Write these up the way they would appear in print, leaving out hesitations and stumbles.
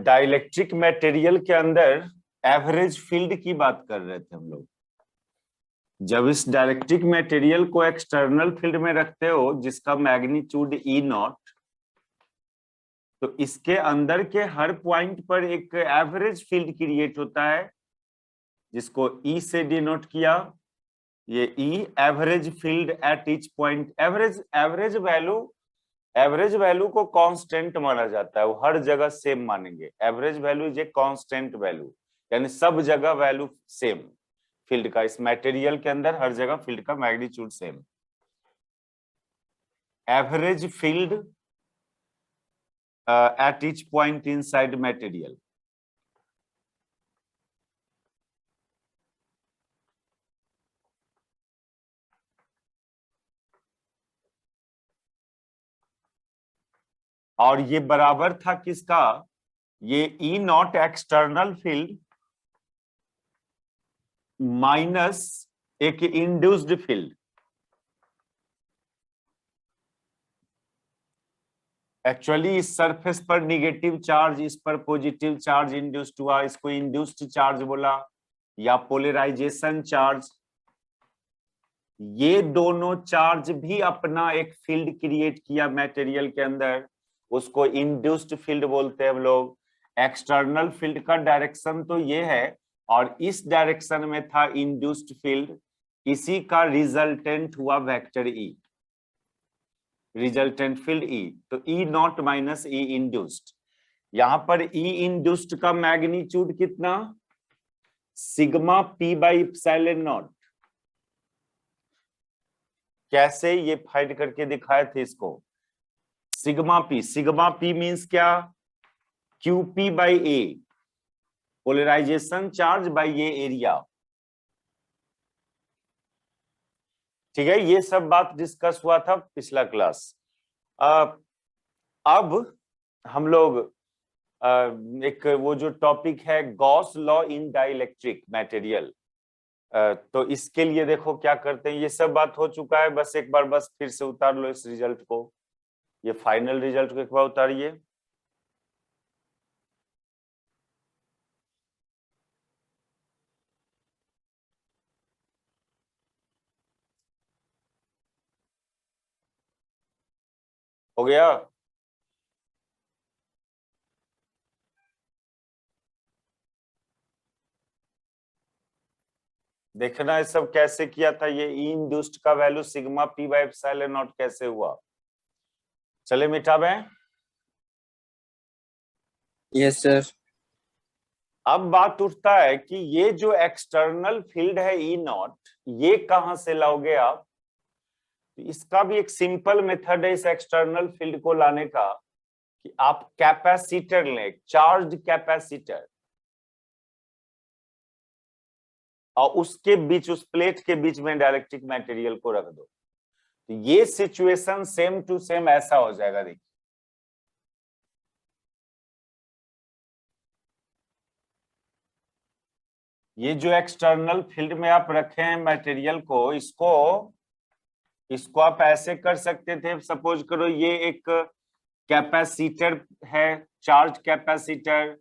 Dielectric material के अंदर average field की बात कर रहे थे हम लोग। जब इस डाइलेक्ट्रिक मटेरियल को एक्सटर्नल फील्ड में रखते हो जिसका मैग्नीट्यूड ई नॉट, तो इसके अंदर के हर पॉइंट पर एक एवरेज फील्ड क्रिएट होता है जिसको ई से डिनोट किया। ये E average field at each point. Average value को कांस्टेंट माना जाता है, वो हर जगह सेम मानेंगे। Average value is a constant value, यानी सब जगह वैल्यू सेम फील्ड का। इस मटेरियल के अंदर हर जगह फील्ड का magnitude same. Average field at each point inside material. और ये बराबर था किसका? ये ई नॉट एक्सटर्नल फील्ड माइनस एक इंड्यूस्ड फील्ड। एक्चुअली इस सरफेस पर निगेटिव चार्ज, इस पर पॉजिटिव चार्ज इंड्यूस्ड हुआ, इसको इंड्यूस्ड चार्ज बोला या पोलराइजेशन चार्ज। ये दोनों चार्ज भी अपना एक फील्ड क्रिएट किया मटेरियल के अंदर, उसको इंड्यूस्ड फील्ड बोलते हैं हम लोग। एक्सटर्नल फील्ड का डायरेक्शन तो ये है और इस डायरेक्शन में था इंड्यूस्ड फील्ड, इसी का रिजल्टेंट हुआ vector E, resultant field E. तो E not minus E induced. यहां पर ई इंड्यूस्ड का मैग्नीट्यूड कितना? Sigma P by epsilon not. कैसे? ये फाइंड करके दिखाए थे इसको। सिग्मा पी मीन्स क्या? QP by A, polarization charge by ये एरिया। ठीक है, ये सब बात डिस्कस हुआ था पिछला क्लास। अब हम लोग एक वो जो टॉपिक है Gauss law in dielectric material, तो इसके लिए देखो क्या करते हैं। ये सब बात हो चुका है, बस एक बार बस फिर से उतार लो इस रिजल्ट को, ये फाइनल रिजल्ट को एक बार उतारिए। हो गया? देखना ये सब कैसे किया था। ये ई इंड्यूस्ड का value sigma P by epsilon not कैसे हुआ। चले मिटाबे। Yes sir. अब बात उठता है कि ये जो एक्सटर्नल फील्ड है ई नॉट, ये कहां से लाओगे आप? इसका भी एक सिंपल मेथड है इस एक्सटर्नल फील्ड को लाने का, कि आप कैपेसिटर लें, चार्ज कैपेसिटर, और उसके बीच, उस प्लेट के बीच में डाइलेक्ट्रिक मटेरियल को रख दो। तो ये सिचुएशन सेम टू सेम ऐसा हो जाएगा। देखिए ये जो एक्सटर्नल फील्ड में आप रखे हैं मटेरियल को, इसको आप ऐसे कर सकते थे। सपोज करो ये एक कैपेसिटर है, चार्ज कैपेसिटर।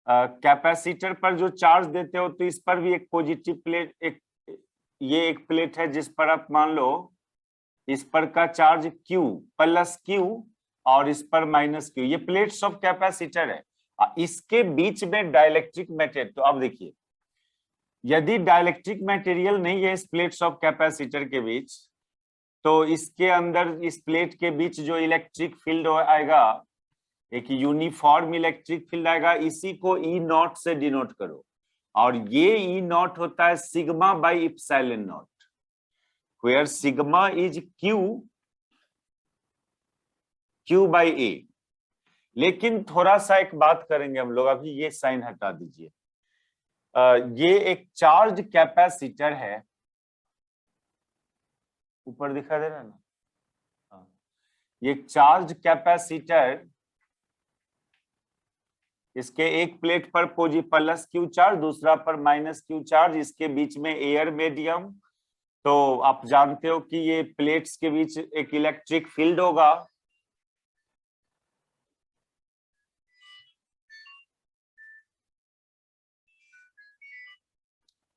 कैपेसिटर पर जो चार्ज देते हो तो इस पर भी एक पॉजिटिव प्लेट, ये एक प्लेट है जिस पर आप मान लो इस पर का चार्ज Q प्लस Q और इस पर माइनस Q, ये प्लेट्स ऑफ कैपेसिटर है। इसके बीच में डाइलेक्ट्रिक मटेरियल। तो अब देखिए, यदि डाइलेक्ट्रिक मटेरियल नहीं है इस प्लेट्स ऑफ कैपेसिटर के बीच, तो इसके अंदर इस प्लेट के बीच जो इलेक्ट्रिक फील्ड आएगा, एक यूनिफॉर्म इलेक्ट्रिक फील्ड आएगा, इसी को ई नॉट से डिनोट करो। और ये ई नॉट होता है sigma by epsilon naught, where sigma is Q by A. लेकिन थोड़ा सा एक बात करेंगे हम लोग, अभी ये साइन हटा दीजिए। ये एक चार्ज कैपेसिटर है, ऊपर दिखा दे रहा है ना? हाँ। ये चार्ज कैपेसिटर, इसके एक प्लेट पर प्लस क्यू चार्ज, दूसरा पर माइनस क्यू चार्ज, इसके बीच में एयर मीडियम। तो आप जानते हो कि ये प्लेट्स के बीच एक इलेक्ट्रिक फील्ड होगा।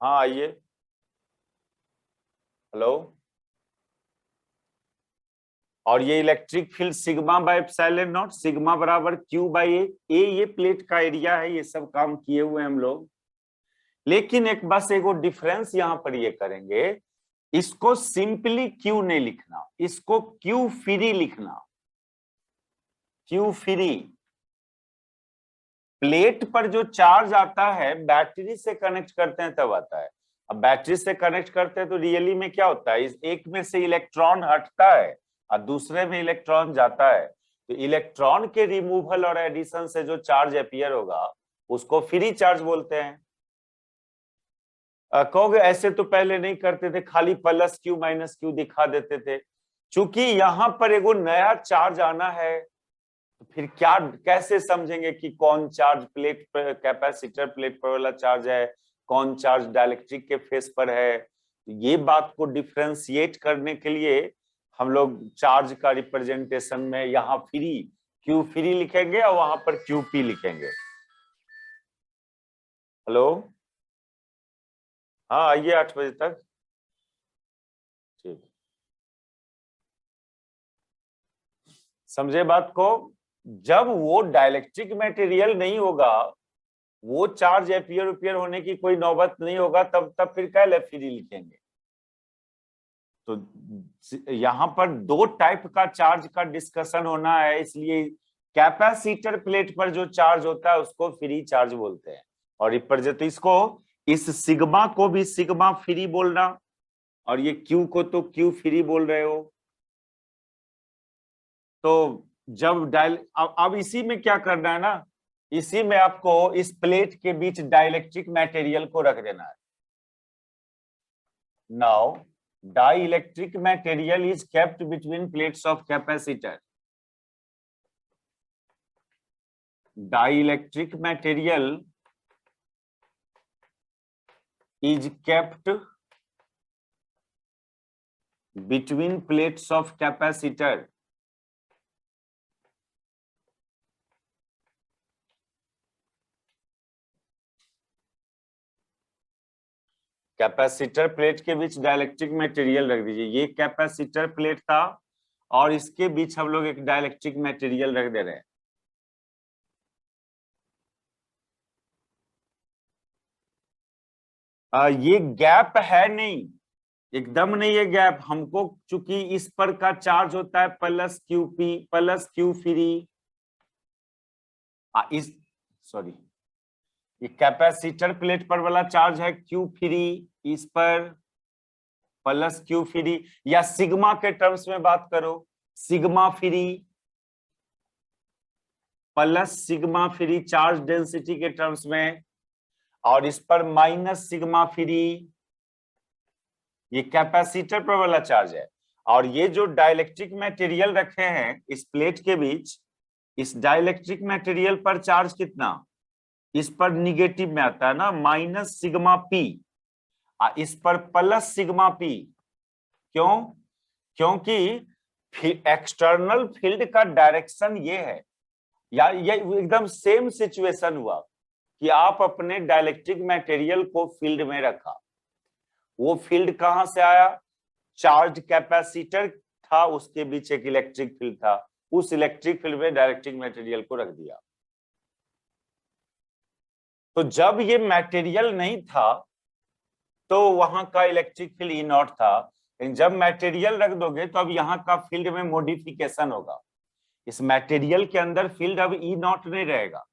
हाँ आइए। हेलो। और ये electric field sigma by epsilon not, sigma बराबर क्यू बाई ए, ये प्लेट का एरिया है। ये सब काम किए हुए हम लोग, लेकिन एक बस एगो डिफरेंस यहां पर ये करेंगे, इसको सिंपली क्यू नहीं लिखना, इसको क्यू फ्री लिखना। Q free. प्लेट पर जो चार्ज आता है बैटरी से कनेक्ट करते हैं तब आता है। अब बैटरी से कनेक्ट करते हैं तो रियली में क्या होता है, इस एक में से इलेक्ट्रॉन हटता है और दूसरे में इलेक्ट्रॉन जाता है। तो इलेक्ट्रॉन के रिमूवल और एडिशन से जो चार्ज अपीयर होगा उसको फ्री चार्ज बोलते हैं। कहोगे ऐसे तो पहले नहीं करते थे, खाली प्लस क्यू माइनस क्यू दिखा देते थे। चूंकि यहां पर एगो नया चार्ज आना है, तो फिर क्या कैसे समझेंगे कि कौन चार्ज प्लेट पर, कैपेसिटर प्लेट पर वाला चार्ज है, कौन चार्ज डाइलेक्ट्रिक के फेस पर है। ये बात को डिफ्रेंशिएट करने के लिए हम लोग चार्ज का रिप्रेजेंटेशन में यहाँ फ्री, क्यू फ्री लिखेंगे और वहां पर क्यू पी लिखेंगे। हेलो। हाँ आइए 8 बजे तक। ठीक, समझे बात को। जब वो डाइलेक्ट्रिक मटेरियल नहीं होगा, वो चार्ज अपीयर उपीयर होने की कोई नौबत नहीं होगा, तब फिर क्या फ्री लिखेंगे। तो यहाँ पर दो टाइप का चार्ज का डिस्कशन होना है, इसलिए कैपेसिटर प्लेट पर जो चार्ज होता है उसको फ्री चार्ज बोलते हैं। और रिप्रेजेंट इसको, इस सिग्मा को भी सिग्मा फ्री बोलना, और ये क्यू को तो क्यू फ्री बोल रहे हो। तो जब अब इसी में क्या करना है ना, इसी में आपको इस प्लेट के बीच डाइलेक्ट्रिक मटेरियल को रख देना है। Now dielectric material is kept between plates of capacitor. Dielectric material is kept between plates of capacitor. Capacitor plate के बीच डाइलेक्ट्रिक मटेरियल रख दीजिए। ये कैपेसिटर प्लेट था और इसके बीच हम लोग एक डाइलेक्ट्रिक मटेरियल रख दे रहे हैं। ये गैप है नहीं, एकदम नहीं है गैप। हमको चूंकि इस पर का चार्ज होता है plus Q P plus Q free, इस सॉरी ये कैपेसिटर प्लेट पर वाला चार्ज है क्यू फ्री, इस पर प्लस क्यू फ्री, या सिग्मा के टर्म्स में बात करो, sigma free plus sigma free charge density के टर्म्स में, और इस पर माइनस सिग्मा फ्री, ये कैपेसिटर पर वाला चार्ज है। और ये जो डाइलेक्ट्रिक मटेरियल रखे हैं इस प्लेट के बीच, इस डाइलेक्ट्रिक मटेरियल पर चार्ज कितना, इस पर निगेटिव में आता है ना, माइनस सिग्मा पी, इस पर प्लस सिग्मा पी। क्यों? क्योंकि एक्सटर्नल फील्ड का डायरेक्शन ये है, या ये एकदम सेम सिचुएशन हुआ कि आप अपने डाइलेक्ट्रिक मटेरियल को फील्ड में रखा, वो फील्ड कहां से आया, चार्ज कैपेसिटर था, उसके बीच एक इलेक्ट्रिक फील्ड था, उस इलेक्ट्रिक फील्ड में डाइलेक्ट्रिक मटेरियल को रख दिया। तो जब ये मटेरियल नहीं था तो वहां का इलेक्ट्रिक फील्ड ई नॉट था, लेकिन जब मटेरियल रख दोगे तो अब यहाँ का फील्ड में मॉडिफिकेशन होगा। इस मटेरियल के अंदर फील्ड अब ई नॉट नहीं रहेगा,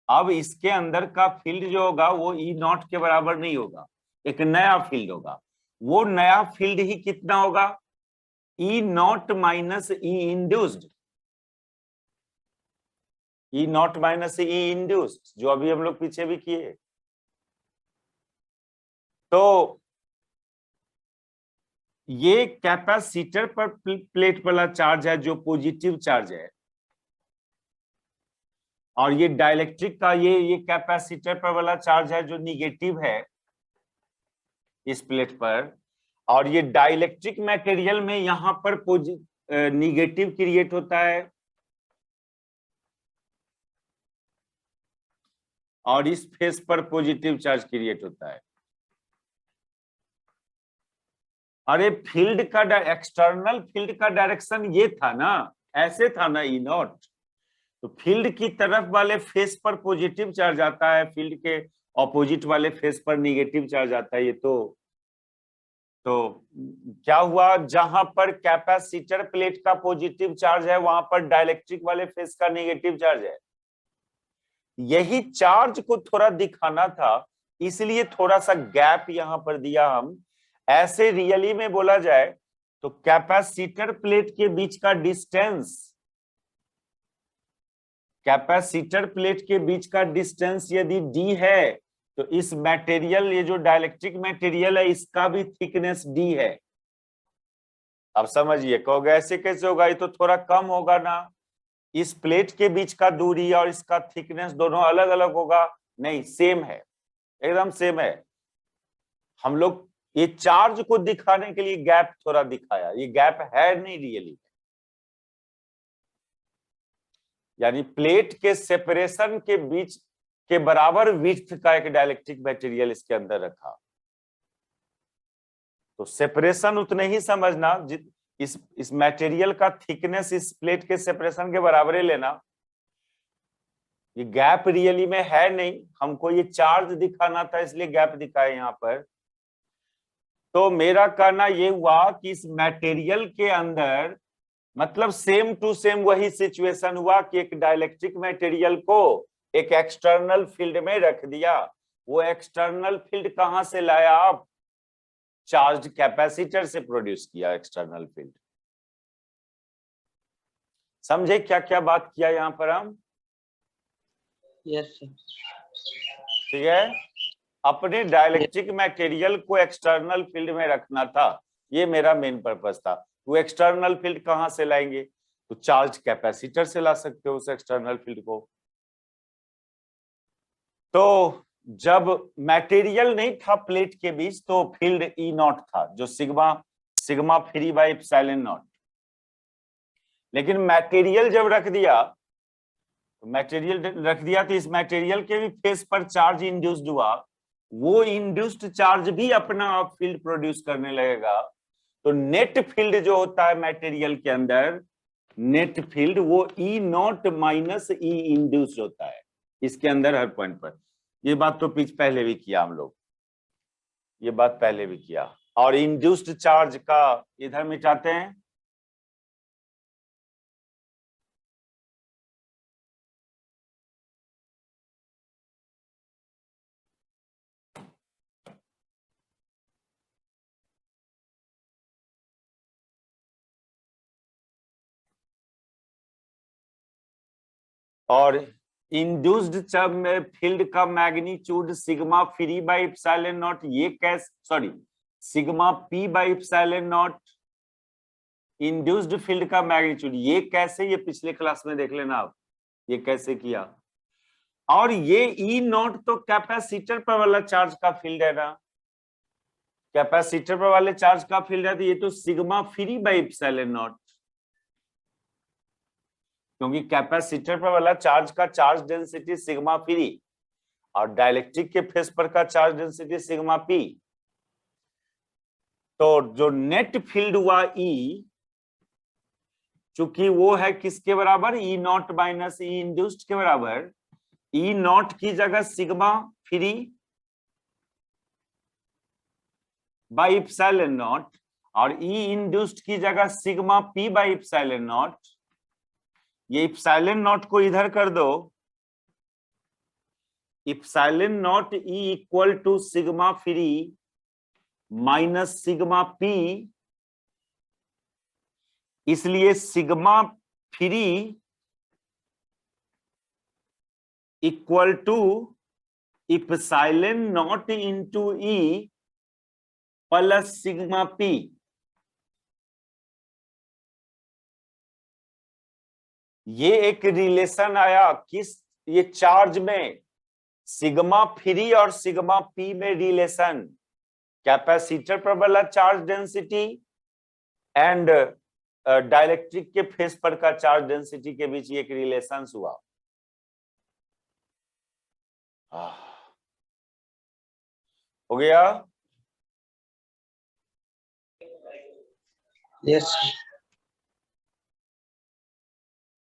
अब इसके अंदर का फील्ड जो होगा वो ई नॉट के बराबर नहीं होगा, एक नया फील्ड होगा। वो नया फील्ड ही कितना होगा, E not minus E induced, E not minus E induced, जो अभी हम लोग पीछे भी किए। तो ये कैपेसिटर पर प्लेट वाला चार्ज है जो पॉजिटिव चार्ज है, और ये डाइलेक्ट्रिक का ये कैपेसिटर पर वाला चार्ज है जो निगेटिव है इस प्लेट पर। और ये डाइलेक्ट्रिक मटेरियल में यहां पर निगेटिव क्रिएट होता है, और इस फेस पर पॉजिटिव चार्ज क्रिएट होता है। अरे फील्ड का एक्सटर्नल फील्ड का डायरेक्शन ये था ना, ऐसे था ना ई नॉट। तो फील्ड की तरफ वाले फेस पर पॉजिटिव चार्ज आता है, फील्ड के ऑपोजिट वाले फेस पर निगेटिव चार्ज आता है। ये तो क्या हुआ, जहां पर कैपेसिटर प्लेट का पॉजिटिव चार्ज है वहां पर डाइलेक्ट्रिक वाले फेस का नेगेटिव चार्ज है। यही चार्ज को थोड़ा दिखाना था, इसलिए थोड़ा सा गैप यहां पर दिया हम। ऐसे रियली में बोला जाए तो कैपेसिटर प्लेट के बीच का डिस्टेंस, कैपेसिटर प्लेट के बीच का डिस्टेंस यदि डी है तो इस मटेरियल, ये जो डाइलेक्ट्रिक मटेरियल है इसका भी थिकनेस डी है। अब समझिए, कहोगे ऐसे कैसे होगा, ये तो थोड़ा कम होगा ना। इस प्लेट के बीच का दूरी और इसका थिकनेस दोनों अलग अलग होगा? नहीं, सेम है, एकदम सेम है। हम लोग ये चार्ज को दिखाने के लिए गैप थोड़ा दिखाया, ये गैप है नहीं रियली। यानी प्लेट के सेपरेशन के बीच के बराबर विड्थ का एक डाइलेक्ट्रिक मटेरियल इसके अंदर रखा। तो सेपरेशन उतने ही समझना, इस मटेरियल का थिकनेस इस प्लेट के सेपरेशन के बराबर ही लेना। ये गैप रियली में है नहीं, हमको ये चार्ज दिखाना था इसलिए गैप दिखाया यहाँ पर। तो मेरा कहना ये हुआ कि इस मटेरियल के अंदर, मतलब सेम टू सेम वही सिचुएशन हुआ कि एक डाइलेक्ट्रिक मटेरियल को एक एक्सटर्नल फील्ड में रख दिया। वो एक्सटर्नल फील्ड कहां से लाया आप? चार्ज कैपेसिटर से प्रोड्यूस किया एक्सटर्नल फील्ड। समझे क्या क्या बात किया यहां पर हम? Yes sir. ठीक है, अपने डाइलेक्ट्रिक मटेरियल को एक्सटर्नल फील्ड में रखना था, ये मेरा मेन पर्पस था। वो एक्सटर्नल फील्ड कहां से लाएंगे? तो चार्ज कैपेसिटर से ला सकते हो उस एक्सटर्नल फील्ड को। तो जब मटेरियल नहीं था प्लेट के बीच तो फील्ड ई नॉट था, जो sigma free by epsilon not. लेकिन मटेरियल जब रख दिया, तो इस मटेरियल के भी फेस पर चार्ज इंड्यूस्ड हुआ। वो इंड्यूस्ड चार्ज भी अपना आप फील्ड प्रोड्यूस करने लगेगा। तो नेट फील्ड जो होता है मटेरियल के अंदर, नेट फील्ड वो ई नॉट माइनस ई इंड्यूस्ड होता है इसके अंदर हर पॉइंट पर। ये बात तो पहले भी किया हम लोग, ये बात पहले भी किया। और इंड्यूस्ड चार्ज का इधर मिटाते हैं। और इंड्यूस्ड फील्ड का magnitude sigma free by epsilon naught, ये कैसे, sorry, sigma P by epsilon not induced field का मैग्नीट्यूड, ये कैसे, ये पिछले क्लास में देख लेना आप, ये कैसे किया। और ये ई नॉट तो कैपेसिटर पर वाला चार्ज का फील्ड है ना, कैपेसिटर पर वाले चार्ज का फील्ड है, तो ये तो sigma free by epsilon not, क्योंकि कैपेसिटर पर वाला चार्ज का चार्ज डेंसिटी सिग्मा फ्री और डाइलेक्ट्रिक के फेस पर का चार्ज डेंसिटी सिग्मा पी। तो जो नेट फील्ड हुआ ई, चूंकि वो है किसके बराबर, E not minus E induced के बराबर। ई नॉट की जगह sigma free by epsilon naught और ई इंड्यूस्ड की जगह sigma P by epsilon naught. ये एप्सिलॉन नॉट को इधर कर दो, epsilon naught E equal to sigma free minus sigma P, इसलिए sigma free equal to epsilon naught into E plus sigma P. ये एक रिलेशन आया किस, ये चार्ज में सिग्मा फ्री और सिग्मा पी में रिलेशन, कैपेसिटर पर वाला चार्ज डेंसिटी एंड डाइलेक्ट्रिक के फेस पर का चार्ज डेंसिटी के बीच एक रिलेशन हुआ। हो गया? Yes, sir.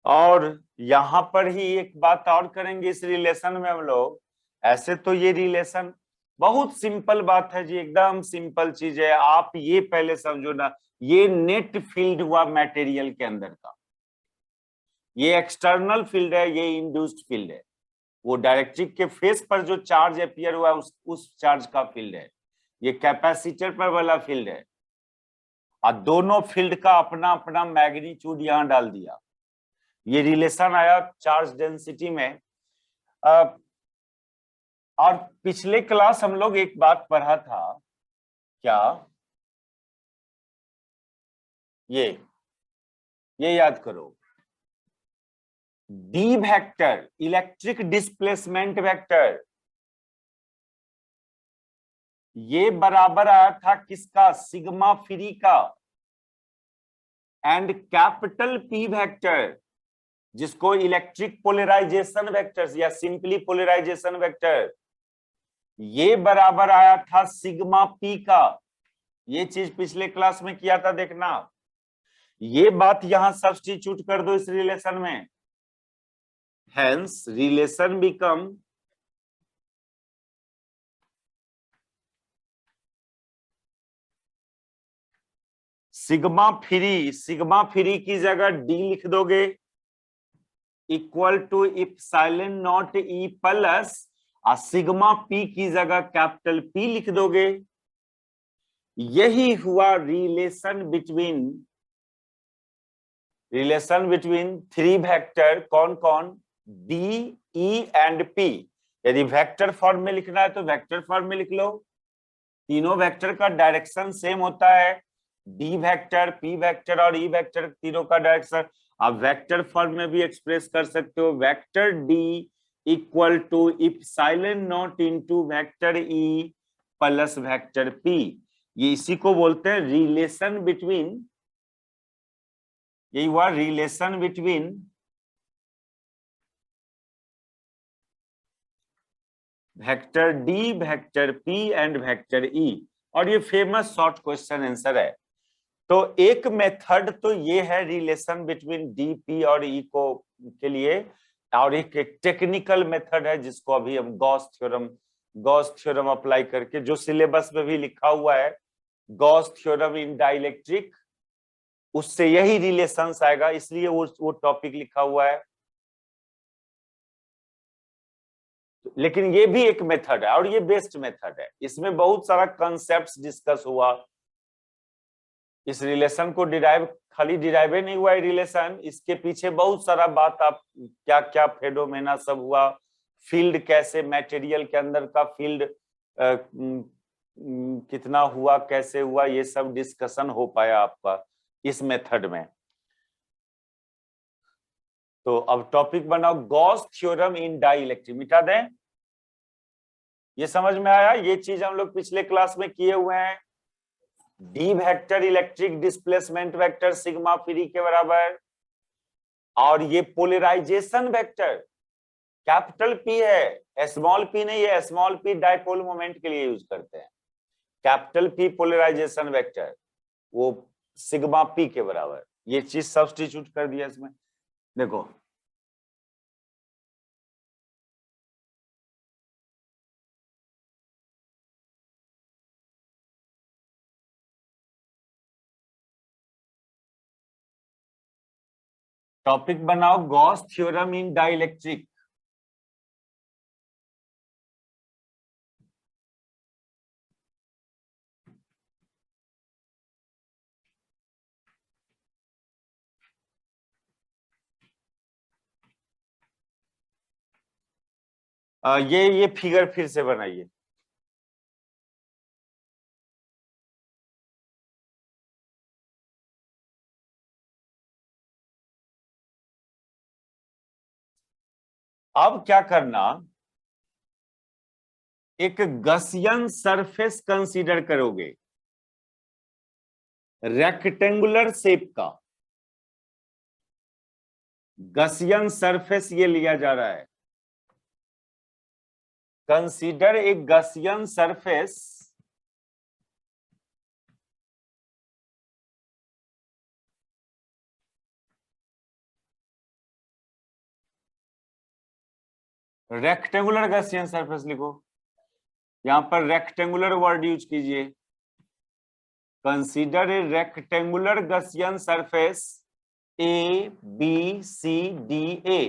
और यहां पर ही एक बात और करेंगे इस रिलेशन में हम लोग। ऐसे तो ये रिलेशन बहुत सिंपल बात है जी, एकदम सिंपल चीज है। आप ये पहले समझो ना, ये नेट फील्ड हुआ मटेरियल के अंदर का, ये एक्सटर्नल फील्ड है, ये इंड्यूस्ड फील्ड है। वो डायरेक्ट्रिक के फेस पर जो चार्ज अपीयर हुआ उस चार्ज का फील्ड है। ये कैपेसिटर पर वाला फील्ड है। और दोनों फील्ड का अपना अपना मैग्नीट्यूड यहां डाल दिया। ये रिलेशन आया चार्ज डेंसिटी में। और पिछले क्लास हम लोग एक बात पढ़ा था, क्या ये याद करो, D vector electric displacement vector, ये बराबर आया था किसका, सिग्मा फ्री का। एंड कैपिटल पी वेक्टर, जिसको इलेक्ट्रिक पोलराइजेशन वेक्टर या सिंपली पोलराइजेशन वेक्टर, ये बराबर आया था सिग्मा पी का। ये चीज पिछले क्लास में किया था, देखना। ये बात यहां सब्स्टिट्यूट कर दो इस रिलेशन में। Hence relation become sigma free की जगह डी लिख दोगे, equal to epsilon not E plus, और सिग्मा पी की जगह कैपिटल पी लिख दोगे। यही हुआ रिलेशन बिटवीन थ्री वेक्टर, कौन कौन, डी, ई एंड पी। यदि वेक्टर फॉर्म में लिखना है तो वेक्टर फॉर्म में लिख लो। तीनों वेक्टर का डायरेक्शन सेम होता है, डी वेक्टर, पी वेक्टर और ई वेक्टर, तीनों का डायरेक्शन। आप वेक्टर फॉर्म में भी एक्सप्रेस कर सकते हो, vector D equal to epsilon not into vector E plus vector P. ये इसी को बोलते हैं रिलेशन बिटवीन, यही हुआ relation between vector D, vector P and vector E. और ये फेमस शॉर्ट क्वेश्चन आंसर है। तो एक मेथड तो ये है रिलेशन बिटवीन डी, पी और ई को के लिए, और एक टेक्निकल मेथड है जिसको अभी हम गॉस थ्योरम अप्लाई करके, जो सिलेबस में भी लिखा हुआ है, गॉस थ्योरम इन डाइलेक्ट्रिक, उससे यही रिलेशंस आएगा, इसलिए वो टॉपिक लिखा हुआ है। लेकिन ये भी एक मेथड है और ये बेस्ट मेथड है। इसमें बहुत सारा कॉन्सेप्ट्स डिस्कस हुआ। इस रिलेशन को खाली डिराइव नहीं हुआ रिलेशन, इसके पीछे बहुत सारा बात, आप क्या क्या फेनोमेना सब हुआ, फील्ड कैसे, मटेरियल के अंदर का फील्ड कितना हुआ, कैसे हुआ, ये सब डिस्कशन हो पाया आपका इस मेथड में। तो अब टॉपिक बनाओ गॉस थ्योरम इन डाइलेक्ट्रिक, मिटा दें। ये समझ में आया, ये चीज हम लोग पिछले क्लास में किए हुए हैं। D vector electric displacement vector sigma free के बराबर, और ये पोलराइजेशन वेक्टर कैपिटल पी है, स्मॉल पी नहीं है। स्मॉल पी डाइपोल मोमेंट के लिए यूज करते हैं, कैपिटल पी पोलराइजेशन वेक्टर, वो सिग्मा पी के बराबर। ये चीज सब्स्टिट्यूट कर दिया इसमें, देखो। टॉपिक बनाओ गॉस थ्योरम इन डाइलेक्ट्रिक। ये फिगर फिर से बनाइए। अब क्या करना, एक गसियन सरफेस कंसीडर करोगे, रेक्टेंगुलर शेप का गसियन सरफेस ये लिया जा रहा है। कंसीडर एक Gaussian surface rectangular Gaussian surface लिखो, यहां पर रेक्टेंगुलर वर्ड यूज कीजिए। Consider a rectangular Gaussian surface A B C D A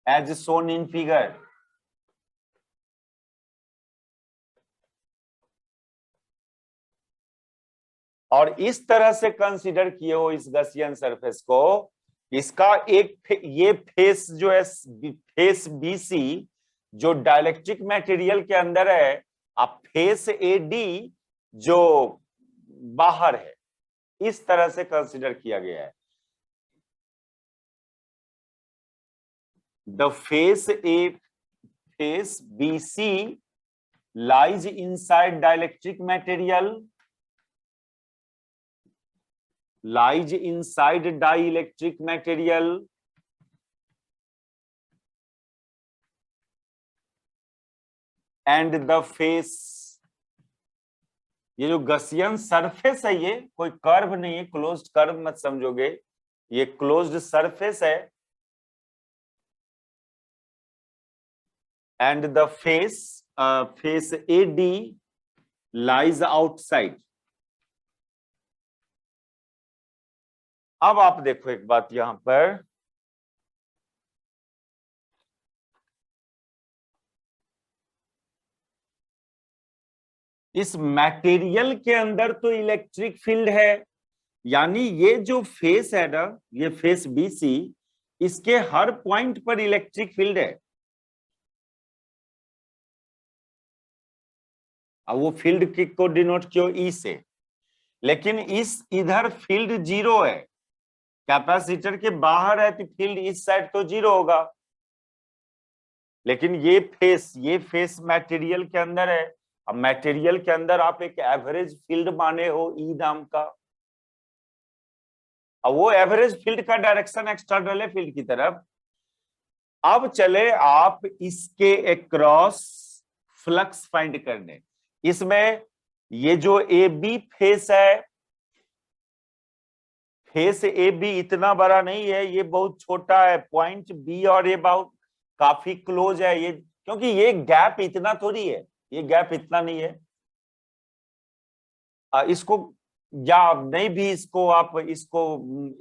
as shown in figure. और इस तरह से कंसीडर किए हो इस गॉसियन सरफेस को, इसका एक ये फेस जो है फेस बीसी जो डाइलेक्ट्रिक मटेरियल के अंदर है, अब फेस एडी जो बाहर है, इस तरह से कंसीडर किया गया है। The face BC lies inside dielectric material, lies inside dielectric material and the face, ये जो गॉसियन सरफेस है ये कोई कर्व नहीं है, क्लोज्ड कर्व मत समझोगे, ये क्लोज्ड सरफेस है। and the face AD lies outside। अब आप देखो एक बात यहां पर, इस मटेरियल के अंदर तो इलेक्ट्रिक फील्ड है, यानी ये जो फेस है ना, ये फेस BC, इसके हर पॉइंट पर इलेक्ट्रिक फील्ड है। अब वो फील्ड को डिनोट क्यों ई से, लेकिन इस इधर फील्ड जीरो है, कैपेसिटर के बाहर है तो फील्ड इस साइड तो जीरो होगा। लेकिन ये फेस मटेरियल के अंदर है। अब मटेरियल के अंदर आप एक एवरेज फील्ड माने हो ई नाम का, अब वो एवरेज फील्ड का डायरेक्शन एक्सटर्नल है फील्ड की तरफ। अब चले आप इसके अक्रॉस फ्लक्स फाइंड करने। इसमें ये जो ए बी फेस है, फेस ए बी इतना बड़ा नहीं है, ये बहुत छोटा है। पॉइंट बी और ए बहुत काफी क्लोज है ये, क्योंकि ये गैप इतना थोड़ी है, ये गैप इतना नहीं है। इसको या नहीं भी इसको आप इसको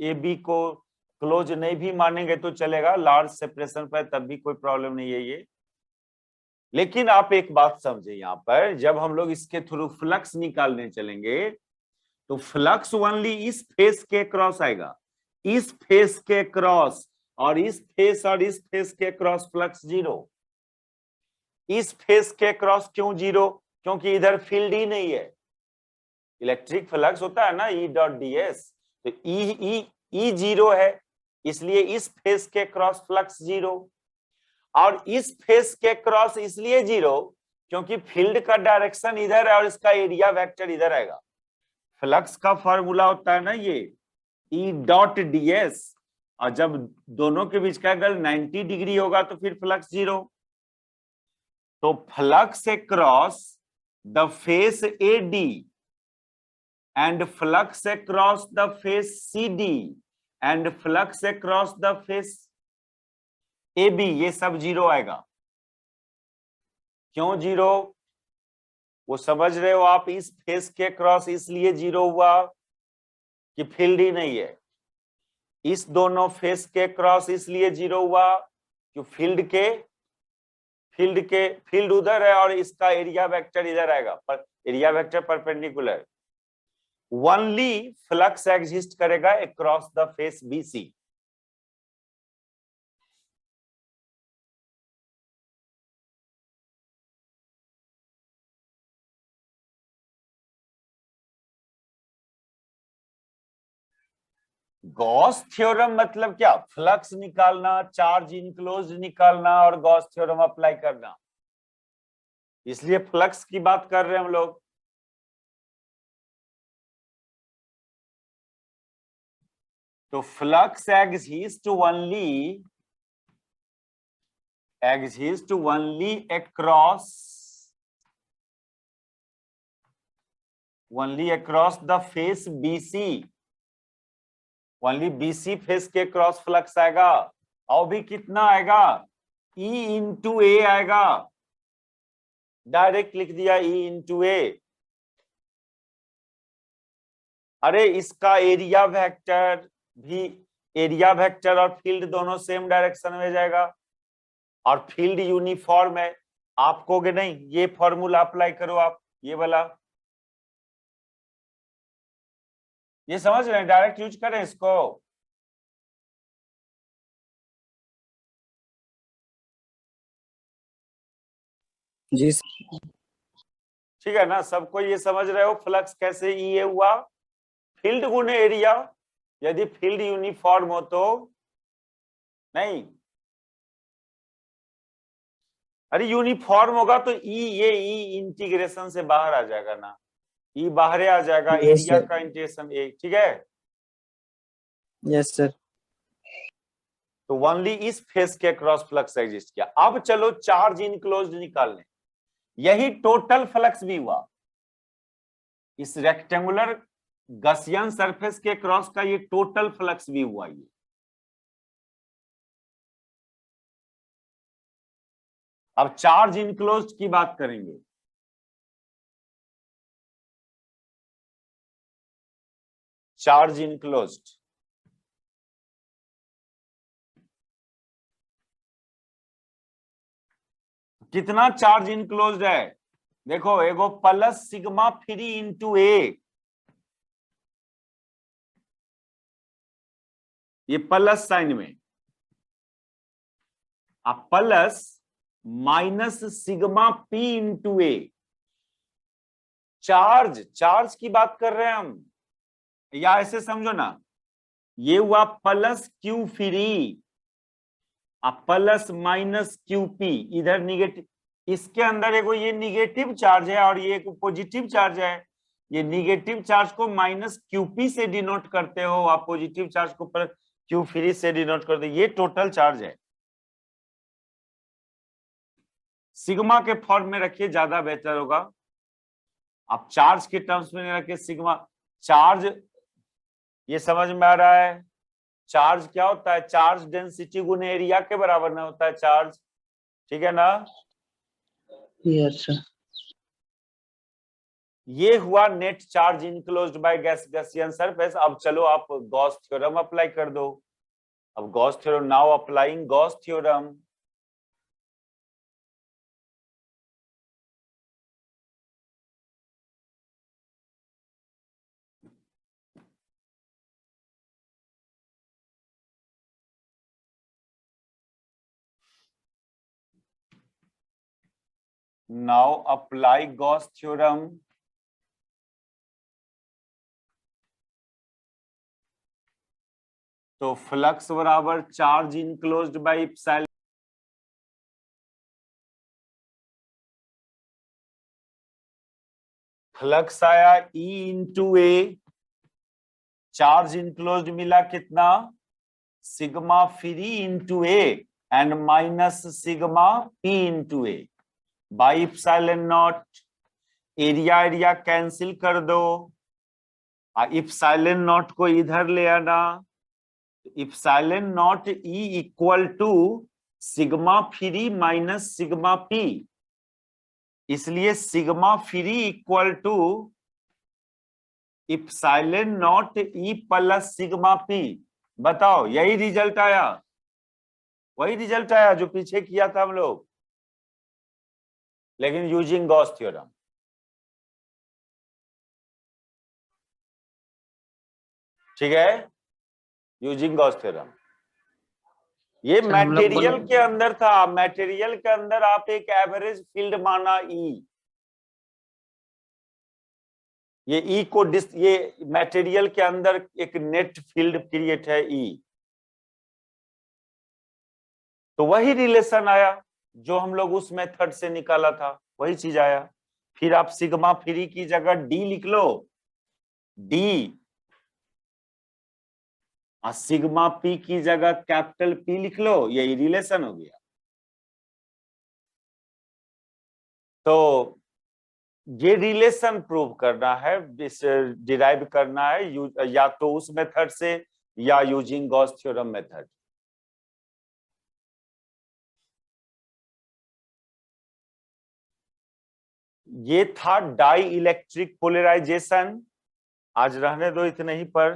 ए बी को क्लोज नहीं भी मानेंगे तो चलेगा, लार्ज सेपरेशन पर तब भी कोई प्रॉब्लम नहीं है ये। लेकिन आप एक बात समझे, यहां पर जब हम लोग इसके थ्रू फ्लक्स निकालने चलेंगे तो फ्लक्स ओनली इस फेस के क्रॉस आएगा, इस फेस के क्रॉस, और इस फेस के क्रॉस फ्लक्स जीरो। इस फेस के क्रॉस क्यों जीरो? क्योंकि इधर फील्ड ही नहीं है। इलेक्ट्रिक फ्लक्स होता है ना E.ds, तो ई जीरो है, इसलिए इस फेस के क्रॉस फ्लक्स जीरो। और इस फेस के क्रॉस इसलिए जीरो क्योंकि फील्ड का डायरेक्शन इधर है और इसका एरिया वेक्टर इधर आएगा। फ्लक्स का फॉर्मूला होता है ना ये E.ds, और जब दोनों के बीच का एंगल 90 डिग्री होगा तो फिर फ्लक्स जीरो। तो flux across the face AD and flux across the face CD and flux across the face AB, ये सब जीरो आएगा। क्यों जीरो? वो समझ रहे हो आप, इस फेस के क्रॉस इसलिए जीरो हुआ कि फील्ड ही नहीं है। इस दोनों फेस के क्रॉस इसलिए जीरो हुआ कि फील्ड उधर है और इसका एरिया वेक्टर इधर आएगा, पर area vector perpendicular. Only flux exist करेगा across the face BC। Gauss theorem मतलब क्या? फ्लक्स निकालना, चार्ज इनक्लोज निकालना और गॉस थ्योरम अप्लाई करना, इसलिए फ्लक्स की बात कर रहे हैं हम लोग। तो flux exist only across the face BC। Only BC face के क्रॉस फ्लक्स आएगा और भी कितना आएगा, ई इंटू ए आएगा, डायरेक्ट लिख दिया ई इंटू ए। अरे इसका एरिया वेक्टर भी, एरिया वेक्टर और फील्ड दोनों सेम डायरेक्शन में जाएगा, और फील्ड यूनिफॉर्म है। आप कहोगे नहीं, ये फॉर्मूला अप्लाई करो आप, ये वाला, ये समझ रहे हैं, डायरेक्ट यूज करें इसको। जी ठीक है ना, सबको ये समझ रहे हो फ्लक्स कैसे ई ए हुआ, फील्ड गुने एरिया। यदि फील्ड यूनिफॉर्म हो तो नहीं, अरे यूनिफॉर्म होगा तो ई, ये ई इंटीग्रेशन से बाहर आ जाएगा ना, ई बाहर आ जाएगा, Yes, एरिया sir. का इंटीग्रेशन ए, ठीक है। Yes sir. तो ओनली इस फेस के क्रॉस फ्लक्स एग्जिस्ट किया। अब चलो चार्ज इनक्लोज्ड निकालने, यही टोटल फ्लक्स भी हुआ, इस रेक्टेंगुलर गसियन सरफेस के क्रॉस का ये टोटल फ्लक्स भी हुआ। ये अब चार्ज इनक्लोज्ड की बात करेंगे। चार्ज इनक्लोज्ड, कितना चार्ज इनक्लोज्ड है, देखो एगो plus sigma free into A, ये प्लस साइन में, अब plus minus sigma P into A. Charge, charge की बात कर रहे हैं हम, या ऐसे समझो ना, ये हुआ प्लस क्यू फ्री, अब प्लस माइनस क्यू पी, इधर निगेटिव, इसके अंदर एगो ये निगेटिव चार्ज है और ये एक पॉजिटिव चार्ज है। ये निगेटिव चार्ज को माइनस क्यूपी से डिनोट करते हो, आप पॉजिटिव चार्ज को पर क्यू फ्री से डिनोट करते हो, ये टोटल चार्ज है। सिग्मा के फॉर्म में रखिए, ज्यादा बेहतर होगा। आप चार्ज के टर्म्स में नहीं रखिए, सिग्मा चार्ज, ये समझ में आ रहा है। चार्ज क्या होता है, चार्ज डेंसिटी गुने एरिया के बराबर में होता है चार्ज, ठीक है ना। Yes sir. ये हुआ net charge enclosed by Gaussian surface. अब चलो आप गॉस थ्योरम अप्लाई कर दो। अब Gauss theorem, now applying Gauss theorem. Now apply Gauss theorem. तो फ्लक्स बराबर charge enclosed by epsilon, flux आया E into A, charge enclosed मिला कितना, sigma free into A and minus sigma P into A by epsilon naught. Area area cancel कर दो, epsilon naught को इधर ले आना, epsilon not E equal to sigma free minus sigma P, इसलिए sigma free equal to epsilon not E plus sigma P. बताओ यही result आया, वही रिजल्ट आया जो पीछे किया था हम लोग, लेकिन यूजिंग गॉस थ्योरम। ठीक है, यूजिंग गॉस थ्योरम। ये सर, हम लोग मटेरियल के अंदर था, मटेरियल के अंदर आप एक एवरेज फील्ड माना ई, ये ई को ये मटेरियल के अंदर एक नेट फील्ड क्रिएट है ई, तो वही रिलेशन आया जो हम लोग उस मेथड से निकाला था, वही चीज आया। फिर आप सिग्मा फ्री की जगह डी लिख लो, डी, और सिग्मा पी की जगह कैपिटल पी लिख लो, यही रिलेशन हो गया। तो ये रिलेशन प्रूव करना है, डिराइव करना है, या तो उस मेथड से या यूजिंग गॉस थ्योरम मेथड। ये था डाई इलेक्ट्रिक पोलराइजेशन। आज रहने दो इतने ही पर।